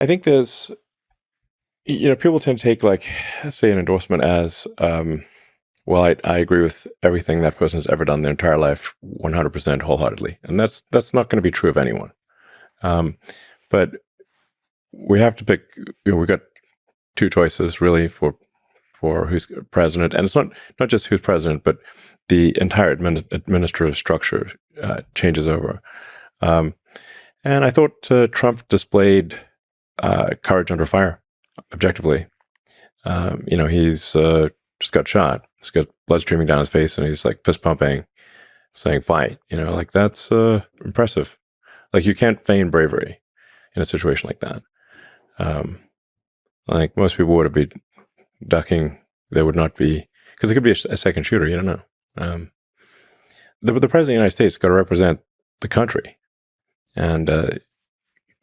I think there's, people tend to take, like, say, an endorsement as, well, I agree with everything that person's ever done their entire life 100% wholeheartedly. And that's not going to be true of anyone. Um, but we have to pick, we got two choices really for who's president. And it's not just who's president, but the entire administrative structure changes over. Um, and I thought Trump displayed courage under fire, objectively. He's just got shot. He's got blood streaming down his face, and he's like fist pumping, saying "fight." Like that's impressive. Like you can't feign bravery in a situation like that. Like most people would be ducking. There would not be, because it could be a second shooter. You don't know. The president of the United States got to represent the country, and they're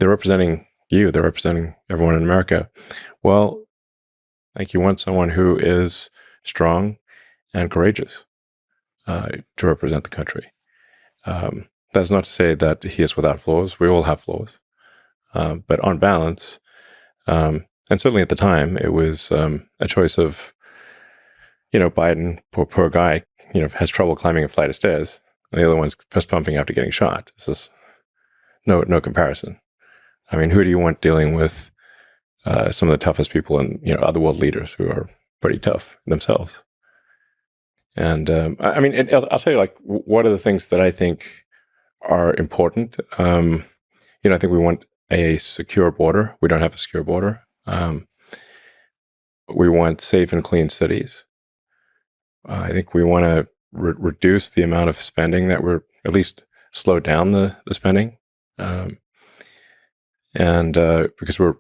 representing you. They're representing everyone in America. Well, like you want someone who is strong and courageous to represent the country. That's not to say that he is without flaws. We all have flaws. But on balance, and certainly at the time, it was a choice of, Biden, poor guy, has trouble climbing a flight of stairs. The other one's fist pumping after getting shot. This is no comparison. I mean, who do you want dealing with some of the toughest people and, other world leaders who are pretty tough themselves? And I'll tell you, like, what are the things that I think are important? I think we want a secure border. We don't have a secure border. We want safe and clean cities. I think we want to reduce the amount of spending that we're, at least slow down the spending. Because we're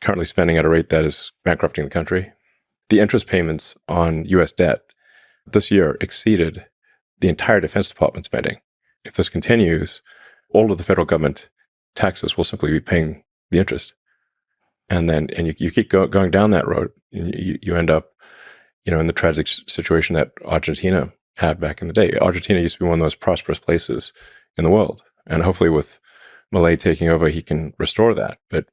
currently spending at a rate that is bankrupting the country. The interest payments on U.S. debt this year exceeded the entire Defense Department spending. If this continues, all of the federal government taxes will simply be paying the interest. And you keep going down that road, and you end up, in the tragic situation that Argentina had back in the day. Argentina used to be one of the most prosperous places in the world. And hopefully with Milei taking over, he can restore that. But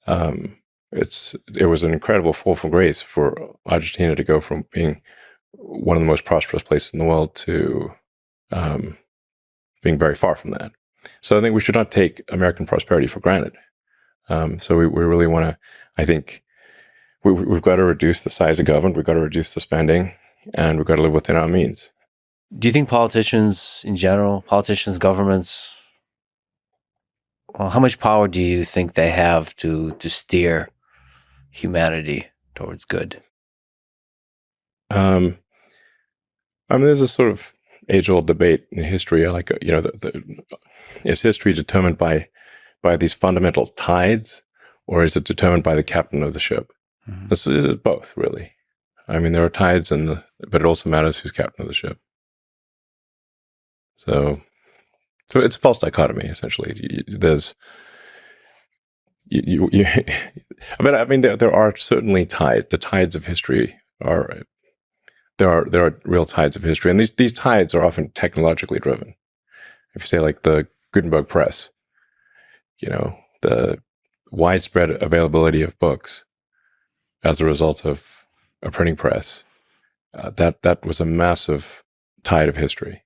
it was an incredible fall from grace for Argentina to go from being one of the most prosperous places in the world to being very far from that. So I think we should not take American prosperity for granted. So we really want to, I think we've got to reduce the size of government, we've got to reduce the spending, and we've got to live within our means. Do you think politicians in general, governments, well, how much power do you think they have to steer humanity towards good? There's a sort of age-old debate in history. Like, is history determined by these fundamental tides, or is it determined by the captain of the ship? Mm-hmm. This is both, really. I mean, there are tides, but it also matters who's captain of the ship. So it's a false dichotomy, essentially. There's, but I mean, there are certainly tides. The tides of history are, there are real tides of history, and these tides are often technologically driven. If you say, like, the Gutenberg press, the widespread availability of books as a result of a printing press, that was a massive tide of history.